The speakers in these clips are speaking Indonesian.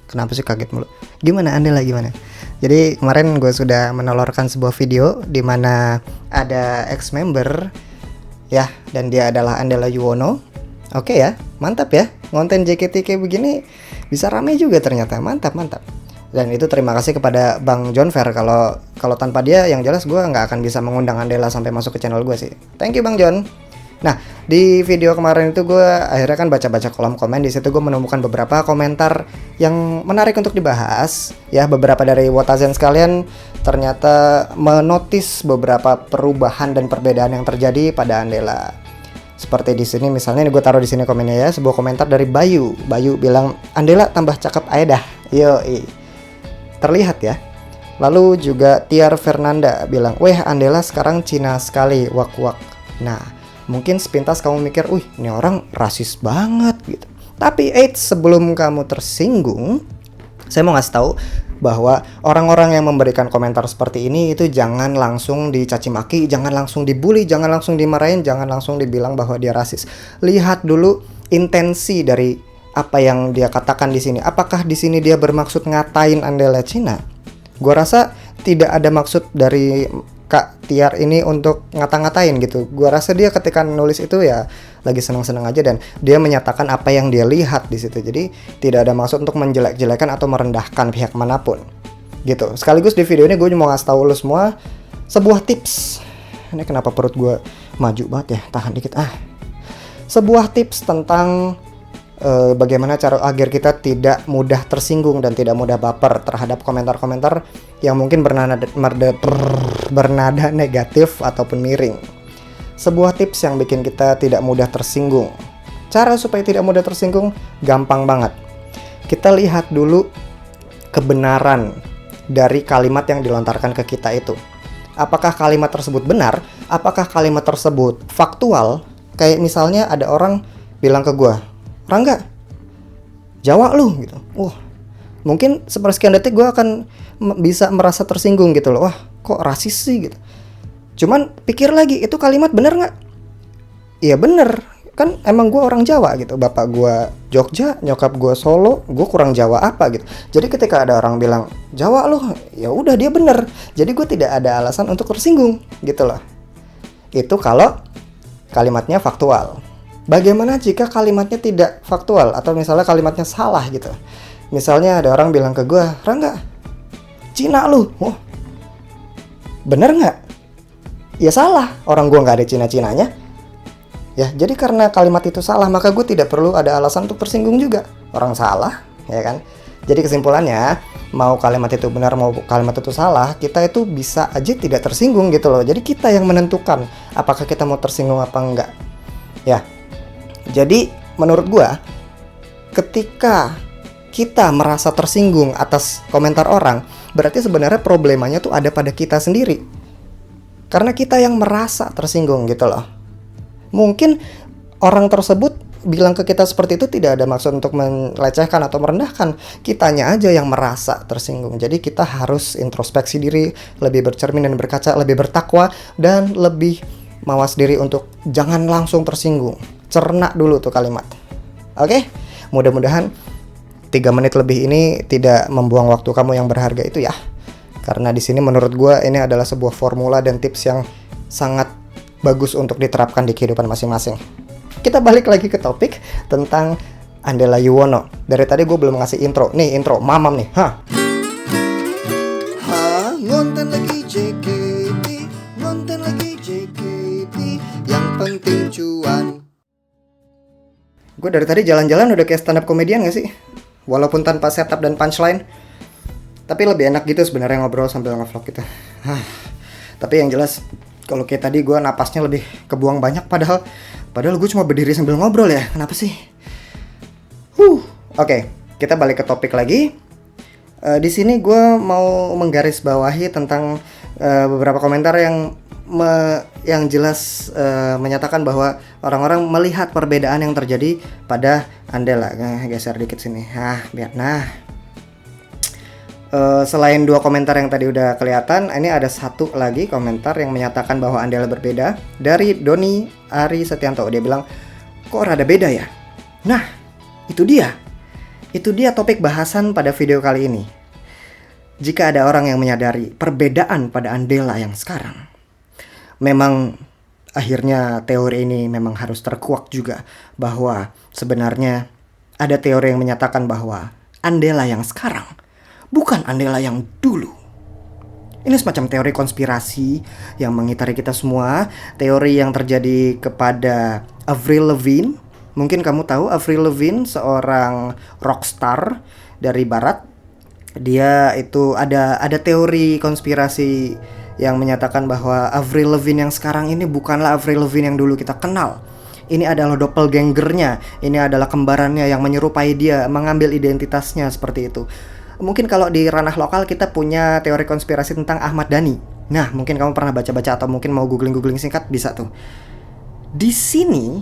Kenapa sih kaget mulu? Gimana Andela gimana? Jadi kemarin gue sudah menolorkan sebuah video di mana ada ex member ya, dan dia adalah Andela Yuwono. Oke ya, mantap ya. Ngonten JKT kayak begini bisa rame juga ternyata. Mantap. Dan itu terima kasih kepada Bang John Fair. Kalau tanpa dia yang jelas gue nggak akan bisa mengundang Andela sampai masuk ke channel gue sih. Thank you Bang John. Nah, di video kemarin itu gue akhirnya kan baca-baca kolom komen. Di situ gue menemukan beberapa komentar yang menarik untuk dibahas. Ya, beberapa dari Wotazen sekalian ternyata menotis beberapa perubahan dan perbedaan yang terjadi pada Andela. Seperti di sini misalnya, nih gue taruh di sini komennya ya, sebuah komentar dari Bayu. Bayu bilang, "Andela tambah cakep aja dah." Yoi. Terlihat ya. Lalu juga Tiar Fernanda bilang, "Weh, Andela sekarang Cina sekali, wak-wak." Nah, mungkin sepintas kamu mikir, "Wih, ini orang rasis banget," gitu. Tapi sebelum kamu tersinggung, saya mau ngasih tahu bahwa orang-orang yang memberikan komentar seperti ini itu jangan langsung dicaci maki, jangan langsung dibully, jangan langsung dimarahin, jangan langsung dibilang bahwa dia rasis. Lihat dulu intensi dari apa yang dia katakan di sini. Apakah di sini dia bermaksud ngatain Andela Cina? Gua rasa tidak ada maksud dari Kak Tiar ini untuk ngata-ngatain gitu. Gua rasa dia ketika nulis itu ya lagi senang-senang aja, dan dia menyatakan apa yang dia lihat di situ. Jadi tidak ada maksud untuk menjelek-jelekan atau merendahkan pihak manapun. Gitu. Sekaligus di video ini gue mau ngasih tahu lu semua sebuah tips. Ini kenapa perut gue maju banget ya? Tahan dikit Sebuah tips tentang bagaimana cara agar kita tidak mudah tersinggung dan tidak mudah baper terhadap komentar-komentar yang mungkin bernada negatif ataupun miring. Sebuah tips yang bikin kita tidak mudah tersinggung. Cara supaya tidak mudah tersinggung gampang banget. Kita lihat dulu kebenaran dari kalimat yang dilontarkan ke kita itu. Apakah kalimat tersebut benar? Apakah kalimat tersebut faktual? Kayak misalnya ada orang bilang ke gue, "Rangga, Jawa lu," gitu. Mungkin sepersekian detik gue akan bisa merasa tersinggung gitu loh. Wah, kok rasis sih gitu. Cuman pikir lagi, itu kalimat bener nggak? Iya bener, kan emang gue orang Jawa gitu. Bapak gue Jogja, nyokap gue Solo, gue kurang Jawa apa gitu. Jadi ketika ada orang bilang Jawa lu, ya udah dia bener. Jadi gue tidak ada alasan untuk tersinggung gitu loh. Itu kalau kalimatnya faktual. Bagaimana jika kalimatnya tidak faktual atau misalnya kalimatnya salah gitu? Misalnya ada orang bilang ke gue, "Rangga, Cina lu." Bener nggak? Ya salah, orang gue nggak ada Cina-Cinanya. Ya, jadi karena kalimat itu salah, maka gue tidak perlu ada alasan untuk tersinggung juga. Orang salah, ya kan? Jadi kesimpulannya, mau kalimat itu benar mau kalimat itu salah, kita itu bisa aja tidak tersinggung gitu loh. Jadi kita yang menentukan apakah kita mau tersinggung apa enggak. Ya. Jadi menurut gue, ketika kita merasa tersinggung atas komentar orang, berarti sebenarnya problemanya tuh ada pada kita sendiri. Karena kita yang merasa tersinggung gitu loh. Mungkin orang tersebut bilang ke kita seperti itu tidak ada maksud untuk melecehkan atau merendahkan. Kitanya aja yang merasa tersinggung. Jadi kita harus introspeksi diri, lebih bercermin dan berkaca, lebih bertakwa, dan lebih mawas diri untuk jangan langsung tersinggung. Cerna dulu tuh kalimat. Oke? Mudah-mudahan 3 menit lebih ini tidak membuang waktu kamu yang berharga itu ya. Karena di sini menurut gue ini adalah sebuah formula dan tips yang sangat bagus untuk diterapkan di kehidupan masing-masing. Kita balik lagi ke topik tentang Andela Yuwono. Dari tadi gue belum ngasih intro. Nih intro, mamam nih. Ngonten lagi JKT, ngonten lagi JKT, yang penting cuan. Gue dari tadi jalan-jalan udah kayak stand up komedian gak sih? Walaupun tanpa setup dan punchline. Tapi lebih enak gitu sebenarnya ngobrol sambil nge-vlog gitu. Tapi yang jelas kalau kayak tadi gue napasnya lebih kebuang banyak, padahal gue cuma berdiri sambil ngobrol ya. Kenapa sih? Oke, kita balik ke topik lagi. Di sini gue mau menggarisbawahi tentang beberapa komentar yang jelas menyatakan bahwa orang-orang melihat perbedaan yang terjadi pada Andela. Geser dikit sini. Selain 2 komentar yang tadi udah kelihatan, ini ada satu lagi komentar yang menyatakan bahwa Andela berbeda, dari Doni Ari Setianto. Dia bilang, "Kok rada beda ya?" Nah, itu dia. Itu dia topik bahasan pada video kali ini. Jika ada orang yang menyadari perbedaan pada Andela yang sekarang, memang akhirnya teori ini memang harus terkuak juga, bahwa sebenarnya ada teori yang menyatakan bahwa Andela yang sekarang bukan Andela yang dulu. Ini semacam teori konspirasi yang mengitari kita semua. Teori yang terjadi kepada Avril Lavigne. Mungkin kamu tahu Avril Lavigne, seorang rockstar dari barat. Dia itu ada teori konspirasi yang menyatakan bahwa Avril Lavigne yang sekarang ini bukanlah Avril Lavigne yang dulu kita kenal. Ini adalah doppelgangernya, ini adalah kembarannya yang menyerupai dia, mengambil identitasnya seperti itu. Mungkin kalau di ranah lokal kita punya teori konspirasi tentang Ahmad Dhani. Nah, mungkin kamu pernah baca-baca atau mungkin mau googling singkat, bisa tuh. Di sini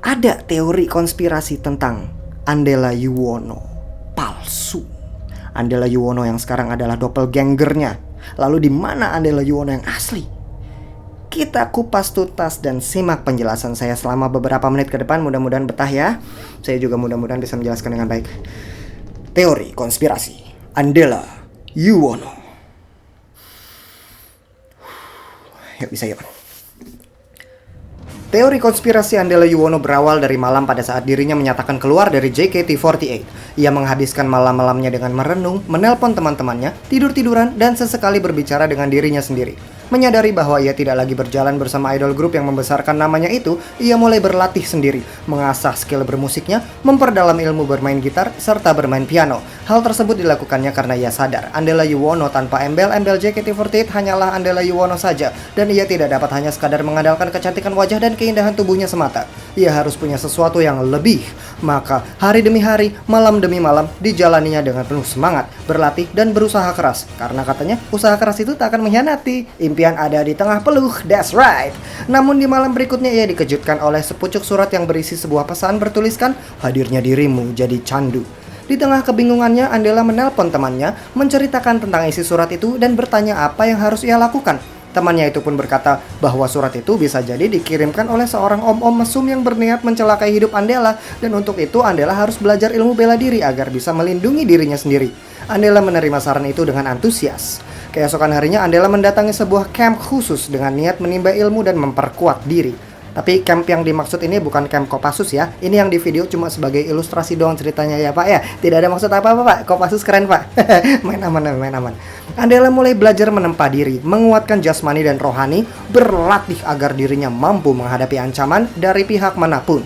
ada teori konspirasi tentang Andela Yuwono palsu. Andela Yuwono yang sekarang adalah doppelgangernya. Lalu di mana Andela Yuwono yang asli? Kita kupas tuntas dan simak penjelasan saya selama beberapa menit ke depan. Mudah-mudahan betah ya. Saya juga mudah-mudahan bisa menjelaskan dengan baik. Teori konspirasi Andela Yuwono. Yuk, bisa yuk. Teori konspirasi Andela Yuwono berawal dari malam pada saat dirinya menyatakan keluar dari JKT48. Ia menghabiskan malam-malamnya dengan merenung, menelpon teman-temannya, tidur-tiduran, dan sesekali berbicara dengan dirinya sendiri. Menyadari bahwa ia tidak lagi berjalan bersama idol grup yang membesarkan namanya itu, ia mulai berlatih sendiri, mengasah skill bermusiknya, memperdalam ilmu bermain gitar, serta bermain piano. Hal tersebut dilakukannya karena ia sadar Andela Yuwono tanpa embel-embel JKT48 hanyalah Andela Yuwono saja, dan ia tidak dapat hanya sekadar mengandalkan kecantikan wajah dan keindahan tubuhnya semata. Ia harus punya sesuatu yang lebih. Maka hari demi hari, malam demi malam, dijalaninya dengan penuh semangat, berlatih dan berusaha keras. Karena katanya usaha keras itu tak akan mengkhianati. Impian ada di tengah peluh, that's right. Namun di malam berikutnya ia dikejutkan oleh sepucuk surat yang berisi sebuah pesan bertuliskan, hadirnya dirimu jadi candu. Di tengah kebingungannya, Andela menelpon temannya, menceritakan tentang isi surat itu dan bertanya apa yang harus ia lakukan. Temannya itu pun berkata bahwa surat itu bisa jadi dikirimkan oleh seorang om-om mesum yang berniat mencelakai hidup Andela, dan untuk itu Andela harus belajar ilmu bela diri agar bisa melindungi dirinya sendiri. Andela menerima saran itu dengan antusias. Keesokan harinya Andela mendatangi sebuah camp khusus dengan niat menimba ilmu dan memperkuat diri. Tapi camp yang dimaksud ini bukan camp Kopassus ya. Ini yang di video cuma sebagai ilustrasi doang ceritanya ya Pak ya. Tidak ada maksud apa-apa Pak. Kopassus keren Pak. main aman. Andela mulai belajar menempa diri, menguatkan jasmani dan rohani, berlatih agar dirinya mampu menghadapi ancaman dari pihak manapun.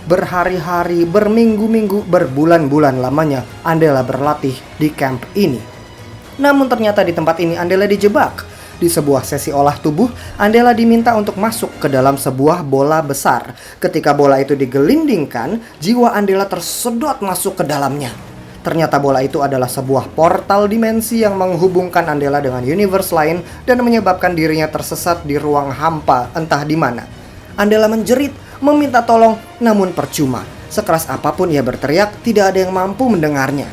Berhari-hari, berminggu-minggu, berbulan-bulan lamanya Andela berlatih di camp ini. Namun ternyata di tempat ini Andela dijebak. Di sebuah sesi olah tubuh, Andela diminta untuk masuk ke dalam sebuah bola besar. Ketika bola itu digelindingkan, jiwa Andela tersedot masuk ke dalamnya. Ternyata bola itu adalah sebuah portal dimensi yang menghubungkan Andela dengan universe lain dan menyebabkan dirinya tersesat di ruang hampa entah di mana. Andela menjerit, meminta tolong, namun percuma. Sekeras apapun ia berteriak, tidak ada yang mampu mendengarnya.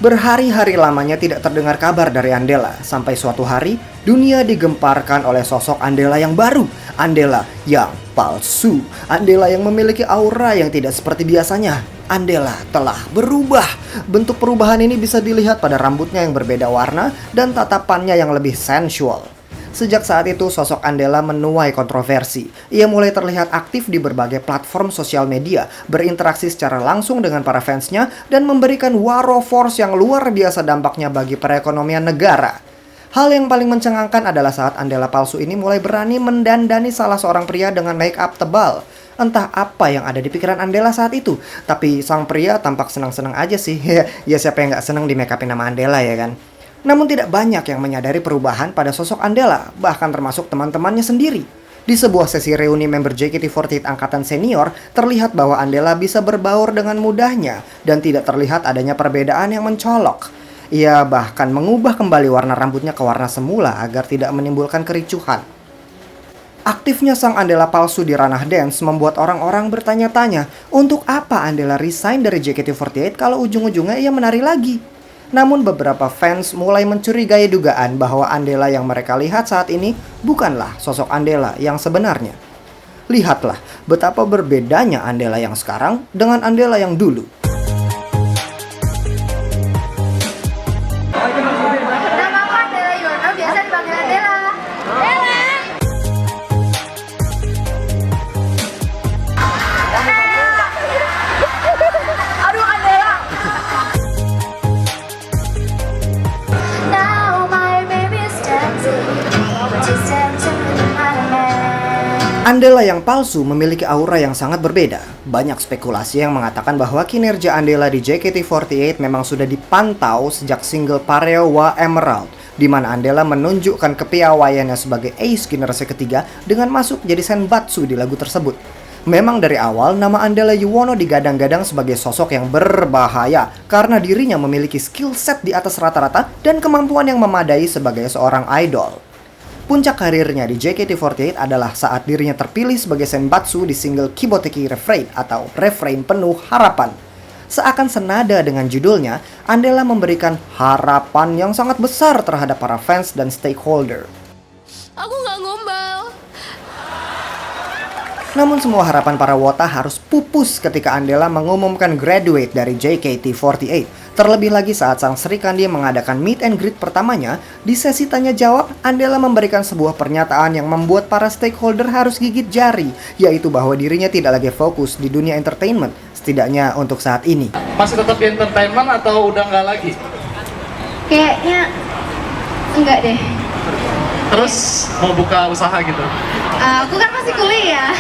Berhari-hari lamanya tidak terdengar kabar dari Andela. Sampai suatu hari, dunia digemparkan oleh sosok Andela yang baru. Andela yang palsu. Andela yang memiliki aura yang tidak seperti biasanya. Andela telah berubah. Bentuk perubahan ini bisa dilihat pada rambutnya yang berbeda warna dan tatapannya yang lebih sensual. Sejak saat itu, sosok Andela menuai kontroversi. Ia mulai terlihat aktif di berbagai platform sosial media, berinteraksi secara langsung dengan para fansnya, dan memberikan waro force yang luar biasa dampaknya bagi perekonomian negara. Hal yang paling mencengangkan adalah saat Andela palsu ini mulai berani mendandani salah seorang pria dengan make up tebal. Entah apa yang ada di pikiran Andela saat itu, tapi sang pria tampak senang-senang aja sih. Ya siapa yang gak senang di make upin nama Andela ya kan? Namun tidak banyak yang menyadari perubahan pada sosok Andela, bahkan termasuk teman-temannya sendiri. Di sebuah sesi reuni member JKT48 angkatan senior, terlihat bahwa Andela bisa berbaur dengan mudahnya dan tidak terlihat adanya perbedaan yang mencolok. Ia bahkan mengubah kembali warna rambutnya ke warna semula agar tidak menimbulkan kericuhan. Aktifnya sang Andela palsu di ranah dance membuat orang-orang bertanya-tanya, untuk apa Andela resign dari JKT48 kalau ujung-ujungnya ia menari lagi? Namun beberapa fans mulai mencurigai dugaan bahwa Andela yang mereka lihat saat ini bukanlah sosok Andela yang sebenarnya. Lihatlah betapa berbedanya Andela yang sekarang dengan Andela yang dulu. Nama aku Andela Yono, biasa dipanggil Andela. Aduh, Andela. Now my baby's dancing, just dancing with my man. Andela yang palsu memiliki aura yang sangat berbeda. Banyak spekulasi yang mengatakan bahwa kinerja Andela di JKT48 memang sudah dipantau sejak single Pareo wa Emerald, di mana Andela menunjukkan kepiawaiannya sebagai ace generasi ketiga dengan masuk jadi senbatsu di lagu tersebut. Memang dari awal nama Andela Yuwono digadang-gadang sebagai sosok yang berbahaya karena dirinya memiliki skill set di atas rata-rata dan kemampuan yang memadai sebagai seorang idol. Puncak karirnya di JKT48 adalah saat dirinya terpilih sebagai senbatsu di single Kiboteki Refrain atau Refrain Penuh Harapan. Seakan senada dengan judulnya, Andela memberikan harapan yang sangat besar terhadap para fans dan stakeholder. Aku nggak gombal. Namun semua harapan para wota harus pupus ketika Andela mengumumkan graduate dari JKT48. Terlebih lagi saat sang Sri Kandi mengadakan meet and greet pertamanya, di sesi tanya jawab, Andela memberikan sebuah pernyataan yang membuat para stakeholder harus gigit jari, yaitu bahwa dirinya tidak lagi fokus di dunia entertainment, setidaknya untuk saat ini. Masih tetap di entertainment atau udah nggak lagi? Kayaknya enggak deh. Terus mau buka usaha gitu? Aku kan masih kuliah,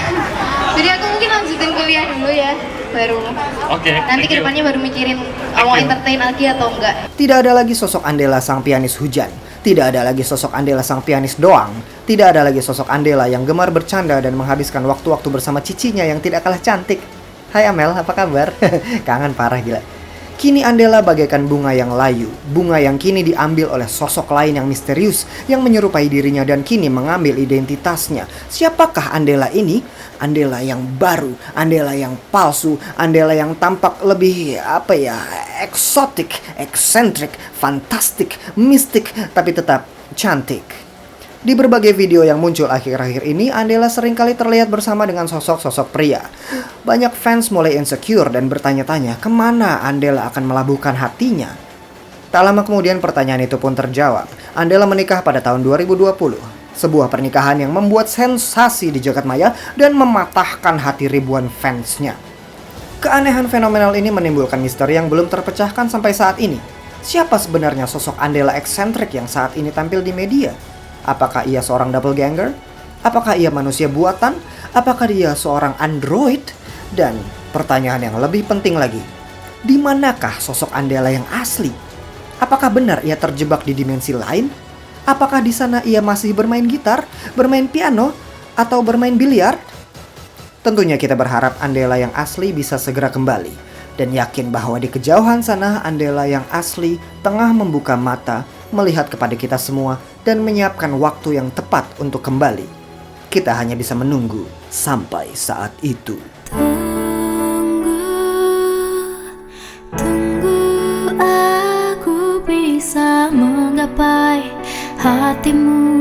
jadi aku mungkin lanjutin kuliah dulu ya, baru Oke. nanti kedepannya baru mikirin mau entertain lagi atau enggak. Tidak ada lagi sosok Andela sang pianis hujan. Tidak ada lagi sosok Andela sang pianis doang. Tidak ada lagi sosok Andela yang gemar bercanda dan menghabiskan waktu-waktu bersama cicinya yang tidak kalah cantik. Hai Amel, apa kabar? Kangen parah gila. Kini Andela bagaikan bunga yang layu. Bunga yang kini diambil oleh sosok lain yang misterius yang menyerupai dirinya dan kini mengambil identitasnya. Siapakah Andela ini? Andela yang baru, Andela yang palsu, Andela yang tampak lebih eksotik, eksentrik, fantastik, mistik, tapi tetap cantik. Di berbagai video yang muncul akhir-akhir ini, Andela seringkali terlihat bersama dengan sosok-sosok pria. Banyak fans mulai insecure dan bertanya-tanya kemana Andela akan melabuhkan hatinya. Tak lama kemudian pertanyaan itu pun terjawab. Andela menikah pada tahun 2020. Sebuah pernikahan yang membuat sensasi di jagat maya dan mematahkan hati ribuan fansnya. Keanehan fenomenal ini menimbulkan misteri yang belum terpecahkan sampai saat ini. Siapa sebenarnya sosok Andela eksentrik yang saat ini tampil di media? Apakah ia seorang doppelganger? Apakah ia manusia buatan? Apakah dia seorang android? Dan pertanyaan yang lebih penting lagi, di manakah sosok Andela yang asli? Apakah benar ia terjebak di dimensi lain? Apakah di sana ia masih bermain gitar, bermain piano, atau bermain biliar? Tentunya kita berharap Andela yang asli bisa segera kembali. Dan yakin bahwa di kejauhan sana Andela yang asli tengah membuka mata, melihat kepada kita semua dan menyiapkan waktu yang tepat untuk kembali. Kita hanya bisa menunggu sampai saat itu. Tunggu aku bisa menggapai hatimu.